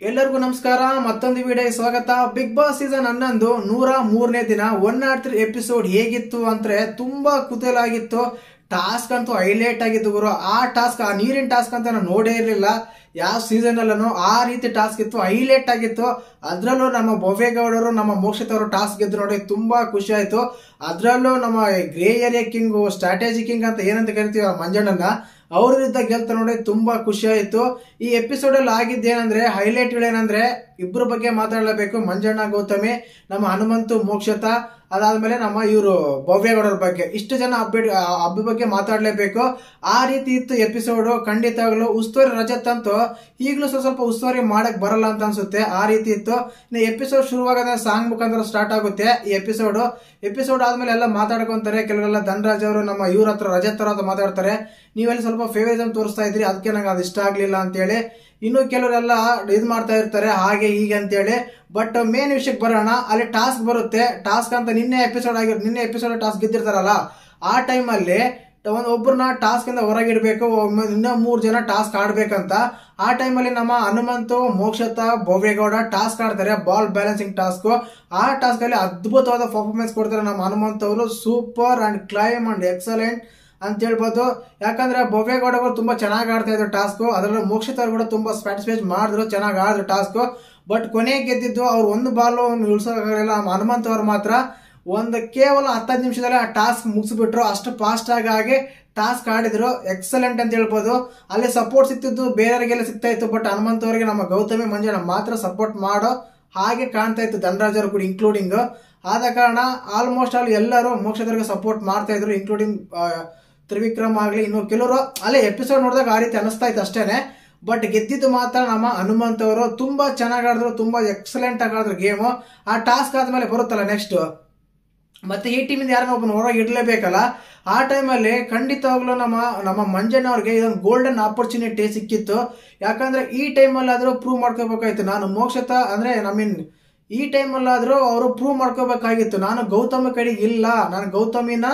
ಎಲ್ಲರಿಗೂ ನಮಸ್ಕಾರ. ಮತ್ತೊಂದು ವಿಡಿಯೋಗೆ ಸ್ವಾಗತ. ಬಿಗ್ ಬಾಸ್ ಸೀಸನ್ 11 103ನೇ ದಿನ 103 ಎಪಿಸೋಡ್ ಹೇಗಿತ್ತು ಅಂದ್ರೆ ತುಂಬಾ ಕುತೂಹಲ ಆಗಿತ್ತು. ಟಾಸ್ಕ್ ಅಂತೂ ಹೈಲೈಟ್ ಆಗಿತ್ತು ಗುರು. ಆ ಟಾಸ್ಕ್, ಆ ನೀರಿನ ಟಾಸ್ಕ್ ಅಂತ ನಾನು ನೋಡೇ ಇರಲಿಲ್ಲ ಯಾವ ಸೀಸನ್ ಅಲ್ಲೂ. ಆ ರೀತಿ ಟಾಸ್ಕ್ ಇತ್ತು, ಹೈಲೈಟ್ ಆಗಿತ್ತು. ಅದ್ರಲ್ಲೂ ನಮ್ಮ ಬೊವೇಗೌಡರು, ನಮ್ಮ ಮೋಕ್ಷಿತ್ ಅವರು ಟಾಸ್ಕ್ ಗೆದ್ದು ನೋಡಿ ತುಂಬಾ ಖುಷಿ ಆಯ್ತು. ಅದ್ರಲ್ಲೂ ನಮ್ಮ grey area king, strategy king ಅಂತ ಏನಂತ ಕರಿತೀವಿ ಮಂಜಣ್ಣನ, ಅವ್ರಿದ್ದ ಗೆಲ್ತ ನೋಡಿ ತುಂಬಾ ಖುಷಿ ಆಯ್ತು. ಈ ಎಪಿಸೋಡ್ ಅಲ್ಲಿ ಆಗಿದ್ದೇನಂದ್ರೆ ಹೈಲೈಟ್ಗಳೇನಂದ್ರೆ ಇಬ್ರು ಬಗ್ಗೆ ಮಾತಾಡಲೇಬೇಕು. ಮಂಜಣ್ಣ, ಗೌತಮಿ, ನಮ್ಮ ಹನುಮಂತು, ಮೋಕ್ಷತ, ಅದಾದ್ಮೇಲೆ ನಮ್ಮ ಇವರು ಭವ್ಯಗೌಡರ ಬಗ್ಗೆ. ಇಷ್ಟು ಜನ ಹಬ್ಬ ಬಗ್ಗೆ ಮಾತಾಡ್ಲೇಬೇಕು. ಆ ರೀತಿ ಇತ್ತು ಎಪಿಸೋಡ್. ಖಂಡಿತವಾಗ್ಲು ಉಸ್ತುವಾರಿ ರಜತ್ ಅಂತೂ ಈಗಲೂ ಸ್ವಲ್ಪ ಉಸ್ತುವಾರಿ ಮಾಡಕ್ ಬರಲ್ಲ ಅಂತ ಅನ್ಸುತ್ತೆ. ಆ ರೀತಿ ಇತ್ತು. ಇನ್ನು ಎಪಿಸೋಡ್ ಶುರುವಾಗದ ಸಾಂಗ್ ಮುಖಾಂತರ ಸ್ಟಾರ್ಟ್ ಆಗುತ್ತೆ ಈ ಎಪಿಸೋಡ್ ಆದ್ಮೇಲೆ ಎಲ್ಲ ಮಾತಾಡ್ಕೊಂತಾರೆ. ಕೆಲವರೆಲ್ಲ ಧನರಾಜ್ ಅವರು ನಮ್ಮ ಇವ್ರ ಹತ್ರ, ರಜತ್ ಅವ್ರ ಹತ್ರ ಮಾತಾಡ್ತಾರೆ. ನೀವೆಲ್ಲಿ ಸ್ವಲ್ಪ ಫೇವರಿಸಮ್ ತೋರಿಸ್ತಾ ಇದ್ರಿ, ಅದಕ್ಕೆ ನಂಗೆ ಅದು ಇಷ್ಟ ಆಗ್ಲಿಲ್ಲ ಅಂತೇಳಿ. ಇನ್ನು ಕೆಲವರೆಲ್ಲ ಇದು ಮಾಡ್ತಾ ಇರ್ತಾರೆ ಹಾಗೆ ಹೀಗೆ ಅಂತೇಳಿ. ಬಟ್ ಮೇನ್ ವಿಷಯಕ್ಕೆ ಬರೋಣ. ಅಲ್ಲಿ ಟಾಸ್ಕ್ ಬರುತ್ತೆ. ಟಾಸ್ಕ್ ಅಂತ ನಿನ್ನೆ ಎಪಿಸೋಡ್ ಟಾಸ್ಕ್ ಗೆದ್ದಿರ್ತಾರಲ್ಲ, ಆ ಟೈಮಲ್ಲಿ ಒಬ್ಬರನ್ನ ಟಾಸ್ಕ್ ಇಂದ ಹೊರಗಿಡ್ಬೇಕು, ಇನ್ನ 3 ಜನ ಟಾಸ್ಕ್ ಆಡ್ಬೇಕಂತ. ಆ ಟೈಮಲ್ಲಿ ನಮ್ಮ ಹನುಮಂತು, ಮೋಕ್ಷತ, ಭವ್ಯಗೌಡ ಟಾಸ್ಕ್ ಆಡ್ತಾರೆ, ಬಾಲ್ ಬ್ಯಾಲೆನ್ಸಿಂಗ್ ಟಾಸ್ಕ್. ಆ ಟಾಸ್ಕ್ ಅಲ್ಲಿ ಅದ್ಭುತವಾದ ಪರ್ಫಾರ್ಮೆನ್ಸ್ ಕೊಡ್ತಾರೆ ನಮ್ಮ ಹನುಮಂತ್ ಅವರು. Super and claim and excellent ಅಂತ ಹೇಳ್ಬೋದು. ಯಾಕಂದ್ರೆ ಭವ್ಯಗೌಡ ಅವರು ತುಂಬಾ ಚೆನ್ನಾಗಿ ಆಡ್ತಾ ಇದ್ರು ಟಾಸ್ಕ್. ಅದರಲ್ಲೂ ಮೋಕ್ಷಿತ್ ಅವರು ಕೂಡ ತುಂಬಾ ಸ್ಯಾಟಿಸ್ಫೈಡ್ ಮಾಡಿದ್ರು, ಚೆನ್ನಾಗಿ ಆಡಿದ್ರು ಟಾಸ್ಕ್. ಬಟ್ ಕೊನೆಗೆ ಗೆದ್ದಿದ್ದು ಅವ್ರು ಒಂದು ಬಾಲು ಉಳಿಸೋಕಾಗಲಿಲ್ಲ. ಹನುಮಂತ್ ಅವರು ಮಾತ್ರ ಕೇವಲ 15 ನಿಮಿಷದಲ್ಲಿ ಆ ಟಾಸ್ಕ್ ಮುಗಿಸ್ಬಿಟ್ರು. ಅಷ್ಟು ಫಾಸ್ಟ್ ಆಗಿ ಟಾಸ್ಕ್ ಆಡಿದ್ರು. ಎಕ್ಸಲೆಂಟ್ ಅಂತ ಹೇಳ್ಬೋದು. ಅಲ್ಲಿ ಸಪೋರ್ಟ್ ಸಿಕ್ತಿದ್ದು ಬೇರೆಯವರಿಗೆಲ್ಲ ಸಿಗ್ತಾ ಇತ್ತು. ಬಟ್ ಹನುಮಂತ್ ಅವರಿಗೆ ನಮ್ಮ ಗೌತಮಿ, ಮಂಜಣ್ಣ ಮಾತ್ರ ಸಪೋರ್ಟ್ ಮಾಡೋ ಹಾಗೆ ಕಾಣ್ತಾ ಇತ್ತು, ಧನರಾಜ್ ಅವರು ಕೂಡ ಇನ್ಕ್ಲೂಡಿಂಗ್. ಆದ ಕಾರಣ ಆಲ್ಮೋಸ್ಟ್ ಅಲ್ಲಿ ಎಲ್ಲರೂ ಮೋಕ್ಷದವರಿಗೆ ಸಪೋರ್ಟ್ ಮಾಡ್ತಾ ಇದ್ರು, ಇನ್ಕ್ಲೂಡಿಂಗ್ ತ್ರಿವಿಕ್ರಮ್ ಆಗ್ಲಿ. ಇನ್ನು ಕೆಲವರು ಅಲ್ಲೇ ಎಪಿಸೋಡ್ ನೋಡಿದಾಗ ಆ ರೀತಿ ಅನಿಸ್ತಾ ಇತ್ತು ಅಷ್ಟೇನೆ. ಬಟ್ ಗೆದ್ದಿದ್ದು ಮಾತ್ರ ನಮ್ಮ ಹನುಮಂತ್ ಅವರು. ತುಂಬಾ ಚೆನ್ನಾಗಿ ಆಡಿದ್ರು, ತುಂಬಾ ಎಕ್ಸಲೆಂಟ್ ಆಗಿ ಆಡಿದ್ರು ಗೇಮು. ಆ ಟಾಸ್ಕ್ ಆದ್ಮೇಲೆ ಬರುತ್ತಲ್ಲ ನೆಕ್ಸ್ಟ್, ಮತ್ತೆ ಈ ಟೀಮಿಂದ ಯಾರನ್ನ ಒಬ್ಬನ ಹೊರಗೆ ಇಡಲೇಬೇಕಲ್ಲ. ಆ ಟೈಮಲ್ಲಿ ಖಂಡಿತವಾಗ್ಲೂ ನಮ್ಮ ಮಂಜಣ್ಣ ಅವ್ರಿಗೆ ಇದೊಂದು ಗೋಲ್ಡನ್ ಆಪರ್ಚುನಿಟಿ ಸಿಕ್ಕಿತ್ತು. ಯಾಕಂದ್ರೆ ಈ ಟೈಮಲ್ಲಾದ್ರೂ ಪ್ರೂವ್ ಮಾಡ್ಕೋಬೇಕಾಯ್ತು. ನಾನು ಮೋಕ್ಷತ ಅಂದ್ರೆ ಈ ಟೈಮಲ್ಲಾದ್ರೂ ಅವರು ಪ್ರೂವ್ ಮಾಡ್ಕೋಬೇಕಾಗಿತ್ತು. ನಾನು ಗೌತಮಿ ಕಡೆಗೆ ಇಲ್ಲ, ನಾನು ಗೌತಮಿನ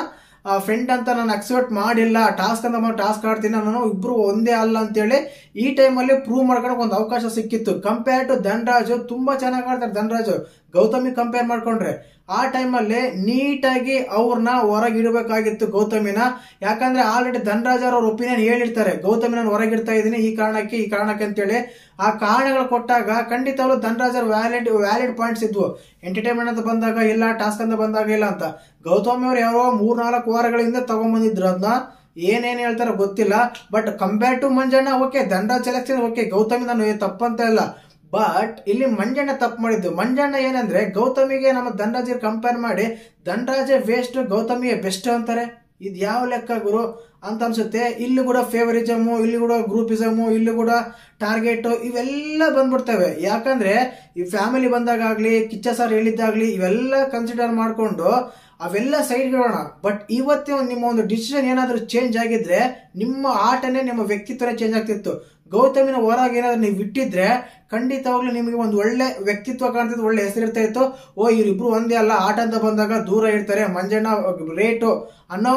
ಫ್ರೆಂಡ್ ಅಂತ ನಾನು ಅಕ್ಸೆಪ್ಟ್ ಮಾಡಿಲ್ಲ, ಟಾಸ್ಕ್ ಅಂತ ಟಾಸ್ಕ್ ಆಡ್ತೀನಿ, ನಾನು ಇಬ್ರು ಒಂದೇ ಅಲ್ಲ ಅಂತೇಳಿ ಈ ಟೈಮಲ್ಲಿ ಪ್ರೂವ್ ಮಾಡ್ಕೊಳಕ್ ಒಂದು ಅವಕಾಶ ಸಿಕ್ಕಿತ್ತು. ಕಂಪೇರ್ ಟು ಧನರಾಜ್, ತುಂಬಾ ಚೆನ್ನಾಗಿ ಆಡ್ತಾರೆ ಧನರಾಜ್ ಗೌತಮಿ ಕಂಪೇರ್ ಮಾಡ್ಕೊಂಡ್ರೆ. ಆ ಟೈಮಲ್ಲಿ ನೀಟಾಗಿ ಅವ್ರನ್ನ ಹೊರಗಿಡಬೇಕಾಗಿತ್ತು ಗೌತಮಿನ. ಯಾಕಂದ್ರೆ ಆಲ್ರೆಡಿ ಧನರಾಜ್ ಅವ್ರ ಒಪಿನಿಯನ್ ಹೇಳಿರ್ತಾರೆ, ಗೌತಮಿನ ಹೊರಗಿಡ್ತಾ ಇದ್ದೀನಿ ಈ ಕಾರಣಕ್ಕೆ ಅಂತೇಳಿ. ಆ ಕಾರಣಗಳು ಕೊಟ್ಟಾಗ ಖಂಡಿತವಾಗ್ಲೂ ಧನರಾಜ್ ಅವ್ರ ವ್ಯಾಲಿಡ್ ಪಾಯಿಂಟ್ಸ್ ಇದ್ವು. ಎಂಟರ್ಟೈನ್ಮೆಂಟ್ ಅಂತ ಬಂದಾಗ ಇಲ್ಲ, ಟಾಸ್ಕ್ ಅಂತ ಬಂದಾಗ ಇಲ್ಲ ಅಂತ. ಗೌತಮಿ ಅವ್ರು ಯಾವ 3-4 ವಾರಗಳಿಂದ ತಗೊಂಡ್ಬಂದಿದ್ರು. ಅದನ್ನ ಏನೇನ್ ಹೇಳ್ತಾರೋ ಗೊತ್ತಿಲ್ಲ. But compare to Manjanna okay, Dhanraj selection okay, Gowthami ನಾನು ತಪ್ಪಂತ ಇಲ್ಲ. ಬಟ್ ಇಲ್ಲಿ ಮಂಜಣ್ಣ ತಪ್ಪು ಮಾಡಿದ್ದು. ಮಂಜಣ್ಣ ಏನಂದ್ರೆ ಗೌತಮಿಗೆ ನಮ್ಮ ಧನರಾಜ್ ಕಂಪೇರ್ ಮಾಡಿ ಧನರಾಜೇ ವೇಸ್ಟ್, ಗೌತಮಿಗೆ ಬೆಸ್ಟ್ ಅಂತಾರೆ. ಇದು ಯಾವ ಲೆಕ್ಕ ಗುರು ಅಂತ ಅನ್ಸುತ್ತೆ. ಇಲ್ಲಿ ಕೂಡ ಫೇವರಿಸಮು, ಇಲ್ಲಿ ಕೂಡ ಗ್ರೂಪಿಸಮು, ಇಲ್ಲಿ ಕೂಡ ಟಾರ್ಗೆಟ್ ಇವೆಲ್ಲ ಬಂದ್ಬಿಡ್ತವೆ. ಯಾಕಂದ್ರೆ ಈ ಫ್ಯಾಮಿಲಿ ಬಂದಾಗ್ಲಿ, ಕಿಚ್ಚ ಸರ್ ಹೇಳಿದ್ದಾಗ್ಲಿ, ಇವೆಲ್ಲ ಕನ್ಸಿಡರ್ ಮಾಡ್ಕೊಂಡು ಅವೆಲ್ಲ ಸೈಡ್ಗಿಡೋಣ. ಬಟ್ ಇವತ್ತೇ ನಿಮ್ಮ ಒಂದು ಡಿಸಿಷನ್ ಏನಾದ್ರೂ ಚೇಂಜ್ ಆಗಿದ್ರೆ ನಿಮ್ಮ ಆಟನೇ, ನಿಮ್ಮ ವ್ಯಕ್ತಿತ್ವನೇ ಚೇಂಜ್ ಆಗ್ತಿತ್ತು. ಗೌತಮಿನ ಹೊರಗೆ ಏನಾದ್ರು ನೀವು ಬಿಟ್ಟಿದ್ರೆ ಖಂಡಿತವಾಗ್ಲೂ ನಿಮಗೆ ಒಂದು ಒಳ್ಳೆ ವ್ಯಕ್ತಿತ್ವ ಕಾಣ್ತಿತ್ತು, ಒಳ್ಳೆ ಹೆಸರಿರ್ತಾ ಇತ್ತು. ಇವರಿಬ್ರು ಒಂದೇ ಅಲ್ಲ, ಆಟ ಅಂತ ಬಂದಾಗ ದೂರ ಇರ್ತಾರೆ, ಮಂಜಣ್ಣ ರೇಟು ಅನ್ನೋ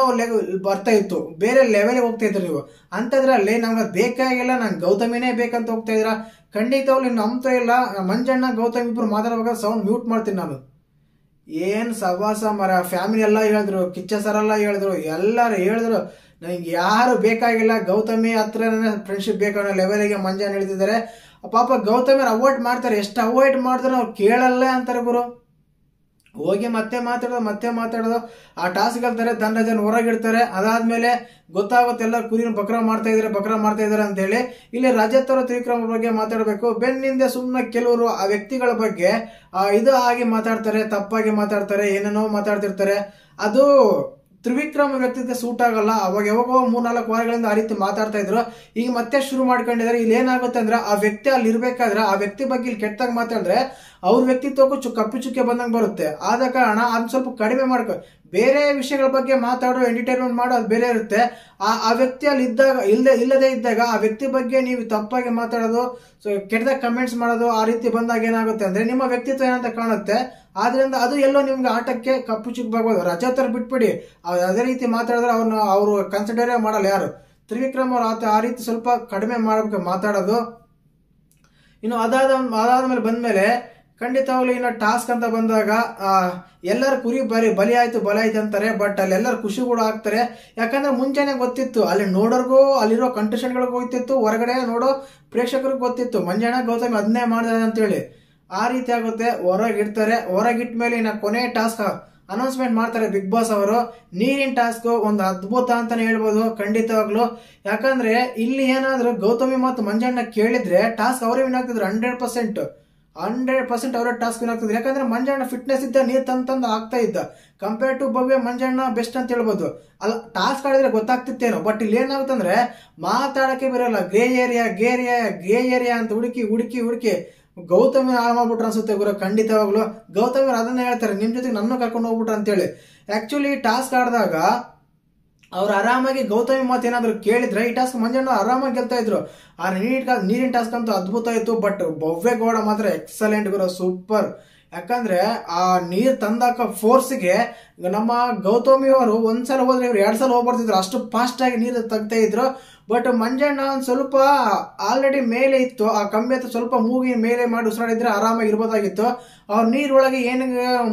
ಬರ್ತಾ ಇತ್ತು, ಬೇರೆ ಲೆವೆಲ್ಗೆ ಹೋಗ್ತಾ ಇದ್ರು ನೀವು. ಅಂತದ್ರಲ್ಲಿ ನಮ್ಗೆ ಬೇಕಾಗಿಲ್ಲ, ನಂಗೆ ಗೌತಮಿನೇ ಬೇಕಂತ ಹೋಗ್ತಾ ಇದ್ರ. ಖಂಡಿತವಾಗ್ಲೂ ನಂಬ್ತಾ ಇಲ್ಲ. ಮಂಜಣ್ಣ ಗೌತಮಿ ಇಬ್ರು ಮಾತಾಡ್ಬೇಕಾದ್ರೆ ಸೌಂಡ್ ಮ್ಯೂಟ್ ಮಾಡ್ತೀನಿ ನಾನು. ಏನ್ ಸವಾಸ ಮರ. ಫ್ಯಾಮಿಲಿ ಎಲ್ಲ ಹೇಳಿದ್ರು, ಕಿಚ್ಚ ಸರ್ ಎಲ್ಲ ಹೇಳಿದ್ರು, ಎಲ್ಲರೂ ಹೇಳಿದ್ರು ನನಗೆ ಯಾರು ಬೇಕಾಗಿಲ್ಲ, ಗೌತಮಿ ಹತ್ರ ಫ್ರೆಂಡ್ಶಿಪ್ ಬೇಕು ಲೆವೆಲ್ಗೆ ಮಂಜಣ್ಣ ಹೇಳ್ತಿದ್ದಾರೆ. ಪಾಪ ಗೌತಮಿ ಅವಾಯ್ಡ್ ಮಾಡ್ತಾರೆ, ಎಷ್ಟು ಅವಾಯ್ಡ್ ಮಾಡಿದ್ರು ಅವ್ರು ಕೇಳಲ್ಲ ಅಂತಾರೆ ಗುರು. ಹೋಗಿ ಮತ್ತೆ ಮಾತಾಡೋದು ಆ ಟಾಸ್ಕ್ ಹೇಳ್ತಾರೆ, ಧನರಾಜನ್ ಹೊರಗಿಡ್ತಾರೆ. ಅದಾದ್ಮೇಲೆ ಗೊತ್ತಾಗುತ್ತೆ ಎಲ್ಲ ಕುರಿನ ಬಕ್ರಾ ಮಾಡ್ತಾ ಇದಾರೆ ಅಂತ ಹೇಳಿ. ಇಲ್ಲಿ ರಜತ್ ಅವರ ತ್ರಿವಿಕ್ರಮ್ ಬಗ್ಗೆ ಮಾತಾಡಬೇಕು. ಬೆನ್ನಿಂದ ಸುಮ್ಮನೆ ಕೆಲವರು ಆ ವ್ಯಕ್ತಿಗಳ ಬಗ್ಗೆ ಇದು ಆಗಿ ಮಾತಾಡ್ತಾರೆ, ತಪ್ಪಾಗಿ ಮಾತಾಡ್ತಾರೆ, ಏನೇನೋ ಮಾತಾಡ್ತಿರ್ತಾರೆ. ಅದು ತ್ರಿವಿಕ್ರಮ್ ವ್ಯಕ್ತಿಗೆ ಸೂಟ್ ಆಗಲ್ಲ. ಅವಾಗ ಯಾವಾಗೋ 3-4 ವಾರಗಳಿಂದ ಆ ರೀತಿ ಮಾತಾಡ್ತಾ ಇದ್ರು. ಈಗ ಮತ್ತೆ ಶುರು ಮಾಡ್ಕೊಂಡಿದ್ದಾರೆ. ಇಲ್ಲಿ ಏನಾಗುತ್ತೆ ಅಂದ್ರೆ ಆ ವ್ಯಕ್ತಿ ಅಲ್ಲಿ ಇರ್ಬೇಕಾದ್ರೆ ಆ ವ್ಯಕ್ತಿ ಬಗ್ಗೆ ಇಲ್ಲಿ ಕೆಟ್ಟದಾಗ ಮಾತಾಡಿದ್ರೆ ಅವ್ರ ವ್ಯಕ್ತಿತ್ವಕ್ಕೂ ಕಪ್ಪು ಚುಕ್ಕೆ ಬಂದಂಗೆ ಬರುತ್ತೆ. ಆದ ಕಾರಣ ಅದನ್ನ ಸ್ವಲ್ಪ ಕಡಿಮೆ ಮಾಡ್ಕೊ. ಬೇರೆ ವಿಷಯಗಳ ಬಗ್ಗೆ ಮಾತಾಡೋ, ಎಂಟರ್ಟೈನ್ಮೆಂಟ್ ಮಾಡೋ ಅದು ಬೇರೆ ಇರುತ್ತೆ. ಆ ವ್ಯಕ್ತಿ ಅಲ್ಲಿ ಇಲ್ಲದೆ ಇದ್ದಾಗ ಆ ವ್ಯಕ್ತಿ ಬಗ್ಗೆ ನೀವು ತಪ್ಪಾಗಿ ಮಾತಾಡೋದು, ಕೆಟ್ಟದಾಗ ಕಮೆಂಟ್ಸ್ ಮಾಡೋದು, ಆ ರೀತಿ ಬಂದಾಗ ಏನಾಗುತ್ತೆ ಅಂದ್ರೆ ನಿಮ್ಮ ವ್ಯಕ್ತಿತ್ವ ಏನಂತ ಕಾಣುತ್ತೆ. ಆದ್ರಿಂದ ಅದು ಎಲ್ಲೋ ನಿಮ್ಗೆ ಆಟಕ್ಕೆ ಕಪ್ಪು ಚುಕ್ ಬರ್ಬೋದು. ರಜತ್ ಅವ್ರು ಬಿಟ್ಬಿಡಿ, ಅದೇ ರೀತಿ ಮಾತಾಡಿದ್ರೆ ಅವ್ರು ಕನ್ಸಿಡರೇ ಮಾಡಲ್ಲ ಯಾರು. ತ್ರಿವಿಕ್ರಮ್ ಅವ್ರು ಆ ರೀತಿ ಸ್ವಲ್ಪ ಕಡಿಮೆ ಮಾಡ್ಬೇಕು ಮಾತಾಡೋದು. ಇನ್ನು ಅದಾದ್ಮೇಲೆ ಬಂದ್ಮೇಲೆ ಖಂಡಿತವಾಗ್ಲೂ ಇನ್ನು ಟಾಸ್ಕ್ ಅಂತ ಬಂದಾಗ ಎಲ್ಲರೂ ಕುರಿ ಬಲಿ ಆಯ್ತು ಅಂತಾರೆ. ಬಟ್ ಅಲ್ಲಿ ಎಲ್ಲರೂ ಖುಷಿ ಕೂಡ ಆಗ್ತಾರೆ. ಯಾಕಂದ್ರೆ ಮುಂಚೆನೆ ಗೊತ್ತಿತ್ತು, ಅಲ್ಲಿ ನೋಡೋರ್ಗೂ ಅಲ್ಲಿರೋ ಕಂಟೆಸ್ಟೆಂಟ್ಗಳಿಗೂ ಗೊತ್ತಿತ್ತು, ಹೊರಗಡೆ ನೋಡೋ ಪ್ರೇಕ್ಷಕರಿಗೂ ಗೊತ್ತಿತ್ತು ಮಂಜಣ್ಣ ಗೌತಮಿ ಅದನ್ನೇ ಮಾಡಿದಾರೆ ಅಂತೇಳಿ. ಆ ರೀತಿ ಆಗುತ್ತೆ. ಹೊರಗಿಡ್ತಾರೆ. ಹೊರಗಿಟ್ಟ ಮೇಲೆ ಇನ್ನು ಕೊನೆ ಟಾಸ್ಕ್ ಅನೌನ್ಸ್ಮೆಂಟ್ ಮಾಡ್ತಾರೆ ಬಿಗ್ ಬಾಸ್ ಅವರು. ನೀರಿನ ಟಾಸ್ಕ್ ಒಂದು ಅದ್ಭುತ ಅಂತಾನೆ ಹೇಳ್ಬೋದು ಖಂಡಿತವಾಗ್ಲು. ಯಾಕಂದ್ರೆ ಇಲ್ಲಿ ಏನಾದ್ರು ಗೌತಮಿ ಮತ್ತು ಮಂಜಣ್ಣ ಕೇಳಿದ್ರೆ ಟಾಸ್ಕ್ ಅವರೇ ವಿನ್ ಆಗ್ತಿದ್ರು. 100% ಅವರೇ ಟಾಸ್ಕ್ ವಿನ್ ಆಗ್ತಿದ್ರು. ಯಾಕಂದ್ರೆ ಮಂಜಣ್ಣ ಫಿಟ್ನೆಸ್ ಇದ್ದ, ನೀರ್ ತಂದು ಆಗ್ತಾ ಇದ್ದ. Compare to Bhavya Manjanna best ಅಂತ ಹೇಳ್ಬೋದು. ಅಲ್ಲ ಟಾಸ್ಕ್ ಆಡಿದ್ರೆ ಗೊತ್ತಾಗ್ತಿತ್ತೇನೋ. ಬಟ್ ಇಲ್ಲಿ ಏನಾಗುತ್ತಂದ್ರೆ ಮಾತಾಡಕ್ಕೆ ಬರಲ್ಲ. ಗೇ ಏರಿಯಾ ಅಂತ ಹುಡುಕಿ ಗೌತಮಿ ಹಾಳು ಮಾಡ್ಬಿಟ್ರು ಅನ್ಸುತ್ತೆ ಗುರು ಖಂಡಿತವಾಗ್ಲು. ಗೌತಮಿ ಅದನ್ನ ಹೇಳ್ತಾರೆ, ನಿಮ್ ಜೊತೆಗೆ ನನ್ನ ಕರ್ಕೊಂಡು ಹೋಗ್ಬಿಟ್ರು ಅಂತೇಳಿ. ಆಕ್ಚುಲಿ ಟಾಸ್ಕ್ ಆಡಿದಾಗ ಅವ್ರು ಆರಾಮಾಗಿ ಗೌತಮಿ ಮಾತು ಏನಾದ್ರು ಕೇಳಿದ್ರೆ ಈ ಟಾಸ್ಕ್ ಮಂಜಣ್ಣ ಆರಾಮಾಗಿ ಗೆಲ್ತಾ ಇದ್ರು. ಆ ನೀರಿನ ಟಾಸ್ಕ್ ಅಂತೂ ಅದ್ಭುತ ಇತ್ತು. ಬಟ್ ಭವ್ಯಗೌಡ ಮಾತ್ರ ಎಕ್ಸಲೆಂಟ್ ಗುರು, ಸೂಪರ್. ಯಾಕಂದ್ರೆ ಆ ನೀರ್ ತಂದಾಕ ಫೋರ್ಸ್ಗೆ ನಮ್ಮ ಗೌತಮಿ ಅವರು ಒಂದ್ಸಲ ಹೋದ್ರೆ ಇವ್ರು 2 ಸಲ ಹೋಗ್ಬರ್ತಿದ್ರು, ಅಷ್ಟು ಫಾಸ್ಟ್ ಆಗಿ ನೀರು ತೆಗ್ತಾ ಇದ್ರು. ಬಟ್ ಮಂಜಣ್ಣ ಒಂದ್ ಸ್ವಲ್ಪ ಆಲ್ರೆಡಿ ಮೇಲೆ ಇತ್ತು, ಆ ಕಂಬಿ ಹತ್ರ ಸ್ವಲ್ಪ ಮೂಗಿ ಮೇಲೆ ಮಾಡಿ ಉಸಿರಾಡಿದ್ರೆ ಆರಾಮಾಗಿ ಇರ್ಬೋದಾಗಿತ್ತು. ಅವ್ರು ನೀರೊಳಗೆ ಏನು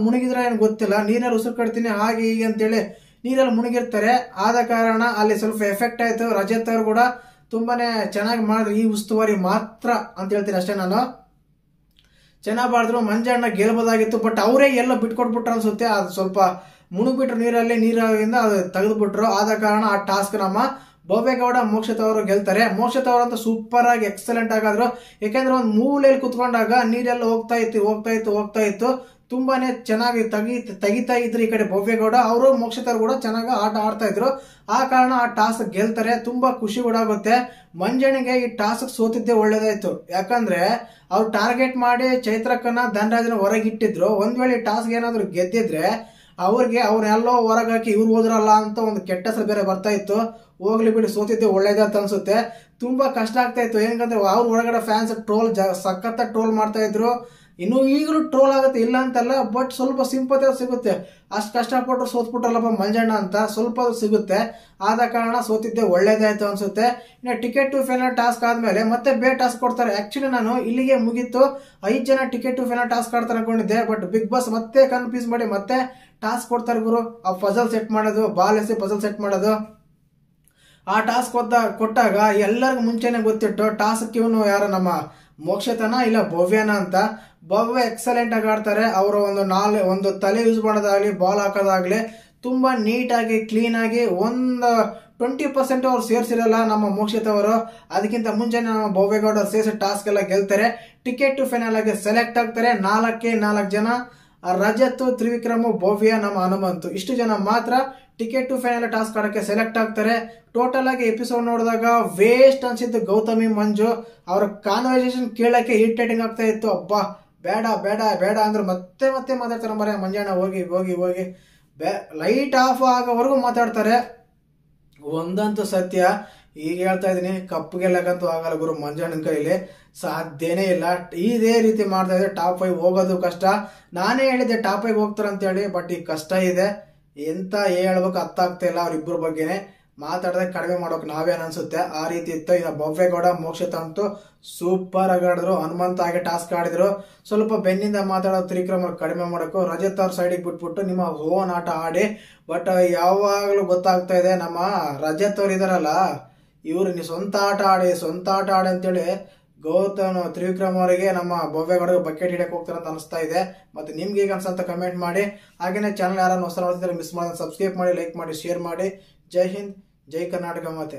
ಮುಳುಗಿದ್ರೆ ಏನು ಗೊತ್ತಿಲ್ಲ, ನೀರಲ್ಲಿ ಉಸಿರು ಕಟ್ತೀನಿ ಹಾಗೆ ಹೀಗೆ ಅಂತೇಳಿ ನೀರಲ್ಲಿ ಮುಳುಗಿರ್ತಾರೆ. ಆದ ಕಾರಣ ಅಲ್ಲಿ ಸ್ವಲ್ಪ ಎಫೆಕ್ಟ್ ಆಯ್ತು. ರಜತ್ ಅವರು ಕೂಡ ತುಂಬಾನೇ ಚೆನ್ನಾಗಿ ಮಾಡಿದ್ರು. ಈ ಉಸ್ತುವಾರಿ ಮಾತ್ರ ಅಂತ ಹೇಳ್ತೀನಿ ಅಷ್ಟೇ ನಾನು. ಚೆನ್ನಾಗಿ ಮಾಡಿದ್ರು. ಮಂಜಣ್ಣ ಗೆಲ್ಬೋದಾಗಿತ್ತು. ಬಟ್ ಅವರೇ ಎಲ್ಲ ಬಿಟ್ಕೊಟ್ಬಿಟ್ರು ಅನ್ಸುತ್ತೆ. ಅದು ಸ್ವಲ್ಪ ಮುಳುಗ್ಬಿಟ್ರು ನೀರಾಗಿಂದ ಅದು ತೆಗೆದ್ಬಿಟ್ರು. ಆದ ಕಾರಣ ಆ ಟಾಸ್ಕ್ ನಮ್ಮ ಭವ್ಯಗೌಡ ಮೋಕ್ಷಿತ್ ಅವರು ಗೆಲ್ತಾರೆ. ಮೋಕ್ಷಿತ್ ಅವರಂತೂ ಸೂಪರ್ ಆಗಿ ಎಕ್ಸಲೆಂಟ್ ಆಗಾದ್ರು. ಯಾಕಂದ್ರೆ ಒಂದು ಮೂಲೆಯಲ್ಲಿ ಕುತ್ಕೊಂಡಾಗ ನೀರೆಲ್ಲ ಹೋಗ್ತಾ ಇತ್ತು. ತುಂಬಾನೇ ಚೆನ್ನಾಗಿ ತೆಗಿತಾ ಇದ್ರು ಈ ಕಡೆ ಭವ್ಯಗೌಡ. ಅವರು ಮೋಕ್ಷಿತ್ ಅವರು ಕೂಡ ಚೆನ್ನಾಗಿ ಆಟ ಆಡ್ತಾ ಇದ್ರು. ಆ ಕಾರಣ ಆ ಟಾಸ್ಕ್ ಗೆಲ್ತಾರೆ. ತುಂಬಾ ಖುಷಿ ಕೂಡ ಆಗುತ್ತೆ. ಮಂಜಣ್ಣಿಗೆ ಈ ಟಾಸ್ಕ್ ಸೋತಿದ್ದೆ ಒಳ್ಳೇದಾಯ್ತು. ಯಾಕಂದ್ರೆ ಅವ್ರು ಟಾರ್ಗೆಟ್ ಮಾಡಿ ಚೈತ್ರಕ್ಕನ್ನ ಧನರಾಜನ ಹೊರಗಿಟ್ಟಿದ್ರು. ಒಂದ್ ವೇಳೆ ಟಾಸ್ಕ್ ಏನಾದ್ರು ಗೆದ್ದಿದ್ರೆ ಅವ್ರನ್ನೆಲ್ಲೋ ಹೊರಗಾಕಿ ಇವ್ರು ಹೋದ್ರಲ್ಲ ಅಂತ ಒಂದು ಕೆಟ್ಟ ಹೆಸರು ಬೇರೆ ಬರ್ತಾ ಇತ್ತು. ಹೋಗ್ಲಿ ಬಿಡಿ, ಸೋತಿದ್ದೆ ಒಳ್ಳೇದಂತ ಅನ್ಸುತ್ತೆ. ತುಂಬಾ ಕಷ್ಟ ಆಗ್ತಾ ಇತ್ತು. ಏನಂದ್ರೆ ಅವ್ರ ಹೊರಗಡೆ ಫ್ಯಾನ್ಸ್ ಸಖತ್ತ ಟ್ರೋಲ್ ಮಾಡ್ತಾ ಇದ್ರು. ಇನ್ನು ಈಗಲೂ ಟ್ರೋಲ್ ಆಗುತ್ತೆ, ಇಲ್ಲ ಅಂತಲ್ಲ. ಬಟ್ ಸ್ವಲ್ಪ ಸಿಂಪತಿ ಸಿಗುತ್ತೆ. ಅಷ್ಟು ಕಷ್ಟಪಟ್ಟು ಸೋತ್ಬಿಟ್ರಲ್ಲಪ್ಪ ಮಂಜಣ್ಣ ಅಂತ ಸ್ವಲ್ಪ ಸಿಗುತ್ತೆ. ಆದ ಕಾರಣ ಸೋತಿದ್ದೆ ಒಳ್ಳೇದಾಯ್ತು ಅನ್ಸುತ್ತೆ. ಇನ್ನು ಟಿಕೆಟ್ ಟು ಫೈನಲ್ ಟಾಸ್ಕ್ ಆದ್ಮೇಲೆ ಮತ್ತೆ ಬೇರೆ ಟಾಸ್ಕ್ ಕೊಡ್ತಾರೆ. ಆಕ್ಚುಲಿ ನಾನು ಇಲ್ಲಿಗೆ ಮುಗೀತು, 5 ಜನ ಟಿಕೆಟ್ ಟು ಫೈನಲ್ ಟಾಸ್ಕ್ ಆಡ್ತಾರೆ ಅನ್ಕೊಂಡಿದ್ದೆ. ಬಟ್ ಬಿಗ್ ಬಾಸ್ ಮತ್ತೆ ಕನ್ಫ್ಯೂಸ್ ಮಾಡಿ ಮತ್ತೆ ಟಾಸ್ಕ್ ಕೊಡ್ತಾರೆ ಗುರು. ಆ ಪಜಲ್ ಸೆಟ್ ಮಾಡೋದು, ಬಾಲ್ ಎಸಿ ಪಜಲ್ ಸೆಟ್ ಮಾಡೋದು. ಆ ಟಾಸ್ಕ್ ಕೊಟ್ಟಾಗ ಎಲ್ಲರಿಗೂ ಮುಂಚೆನೆ ಗೊತ್ತಿಟ್ಟು ಟಾಸ್ಕ್ ಇವನು ಯಾರು ನಮ್ಮ ಮೋಕ್ಷತನ ಇಲ್ಲ ಭವ್ಯನ ಅಂತ. ಭವ್ಯ ಎಕ್ಸಲೆಂಟ್ ಆಗಿ ಆಡ್ತಾರೆ. ಅವರು ಒಂದು ತಲೆ ಯೂಸ್ ಮಾಡೋದಾಗ್ಲಿ, ಬಾಲ್ ಹಾಕೋದಾಗ್ಲಿ ತುಂಬಾ ನೀಟಾಗಿ ಕ್ಲೀನ್ ಆಗಿ 20% ಅವ್ರು ಸೇರ್ಸಿರಲ್ಲ ನಮ್ಮ ಮೋಕ್ಷಿತ್ ಅವರು. ಅದಕ್ಕಿಂತ ಮುಂಚೆ ನಮ್ಮ ಭವ್ಯಗೌಡ ಸೇರಿಸಿ ಟಾಸ್ಕ್ ಎಲ್ಲ ಗೆಲ್ತಾರೆ. ಟಿಕೆಟ್ ಟು ಫೈನಲ್ ಆಗಿ ಸೆಲೆಕ್ಟ್ ಆಗ್ತಾರೆ. 4 ಜನ, ರಜತ್, ತ್ರಿವಿಕ್ರಮ್, ಭವ್ಯ, ನಮ್ಮ ಹನುಮಂತು, ಇಷ್ಟು ಜನ ಮಾತ್ರ ಟಿಕೆಟ್ ಟು ಫೈನಲ್ ಟಾಸ್ಕ್ ಆಡಕ್ಕೆ ಸೆಲೆಕ್ಟ್ ಆಗ್ತಾರೆ. ಟೋಟಲ್ ಆಗಿ ಎಪಿಸೋಡ್ ನೋಡಿದಾಗ ವೇಸ್ಟ್ ಅನ್ಸಿತ್ತು. ಗೌತಮಿ ಮಂಜು ಅವರ ಕಾನ್ವರ್ಸೇಷನ್ ಕೇಳಕ್ಕೆ ಇರಿಟೇಟಿಂಗ್ ಆಗ್ತಾ ಇತ್ತು. ಅಬ್ಬಾ ಬೇಡ ಅಂದ್ರೆ ಮತ್ತೆ ಮಾತಾಡ್ತಾರೆ. ಮರ ಮಂಜಣ್ಣ ಹೋಗಿ ಲೈಟ್ ಆಫ್ ಆಗೋವರೆಗೂ ಮಾತಾಡ್ತಾರೆ. ಒಂದಂತೂ ಸತ್ಯ, ಈಗ ಹೇಳ್ತಾ ಇದೀನಿ, ಕಪ್ಪು ಗೆಲ್ಲಕ್ಕಂತೂ ಆಗಲ್ಲ ಗುರು ಮಂಜಣ್ಣನ ಕೈಲಿ, ಸಾಧ್ಯನೇ ಇಲ್ಲ. ಇದೇ ರೀತಿ ಮಾಡ್ತಾ ಇದ್ರೆ ಟಾಪ್ 5 ಹೋಗೋದು ಕಷ್ಟ. ನಾನೇ ಹೇಳಿದ್ದೆ ಟಾಪ್ 5 ಹೋಗ್ತಾರೆ ಅಂತ ಹೇಳಿ. ಬಟ್ ಈಗ ಕಷ್ಟ ಇದೆ. ಎಂತ ಹೇಳ್ಬೇಕು ಅರ್ಥ ಆಗ್ತಾ ಇಲ್ಲ. ಅವ್ರಿಬ್ರ ಬಗ್ಗೆನೆ ಮಾತಾಡಿದ್ರೆ ಕಡಿಮೆ ಮಾಡೋಕೆ ನಾವೇನ್ ಅನ್ಸುತ್ತೆ, ಆ ರೀತಿ ಇತ್ತು. ಇನ್ನು ಭವ್ಯಗೌಡ ಮೋಕ್ಷಿತ್ ಅಂತೂ ಸೂಪರ್ ಆಗಿ ಆಡಿದ್ರು. ಹನುಮಂತ ಆಗಿ ಟಾಸ್ಕ್ ಆಡಿದ್ರು. ಸ್ವಲ್ಪ ಬೆನ್ನಿಂದ ಮಾತಾಡೋದು ತ್ರಿವಿಕ್ರಮ ಕಡಿಮೆ ಮಾಡೋಕು, ರಜತ್ ಅವ್ರ ಸೈಡಿಗೆ ಬಿಟ್ಬಿಟ್ಟು ನಿಮ್ಮ ಓನ್ ಆಟ ಆಡಿ. ಬಟ್ ಯಾವಾಗಲೂ ಗೊತ್ತಾಗ್ತಾ ಇದೆ, ನಮ್ಮ ರಜತ್ ಅವ್ರು ಇದಾರಲ್ಲ, ಇವ್ರು ನೀವು ಸ್ವಂತ ಆಟ ಆಡಿ ಅಂತೇಳಿ ತ್ರಿವಿಕ್ರಮ್ ಅವರಿಗೆ ನಮ್ಮ ಭವ್ಯಗೌಡಗೆ ಬಕೆಟ್ ಹಿಡಿಯಕ್ಕೆ ಹೋಗ್ತಾರೆ ಅಂತ ಅನಿಸ್ತಾ ಇದೆ. ಮತ್ತೆ ನಿಮ್ಗೆ ಈಗ ಅನ್ಸಂತ ಕಮೆಂಟ್ ಮಾಡಿ. ಹಾಗೇನೆ ಚಾನಲ್ ಯಾರನ್ನು ಹೊಸ ನೋಡ್ತಿದ್ರೆ ಮಿಸ್ ಮಾಡಿ ಸಬ್ಸ್ಕ್ರೈಬ್ ಮಾಡಿ, ಲೈಕ್ ಮಾಡಿ, ಶೇರ್ ಮಾಡಿ. ಜೈ ಹಿಂದ್, ಜೈ ಕರ್ನಾಟಕ ಮಾತೆ.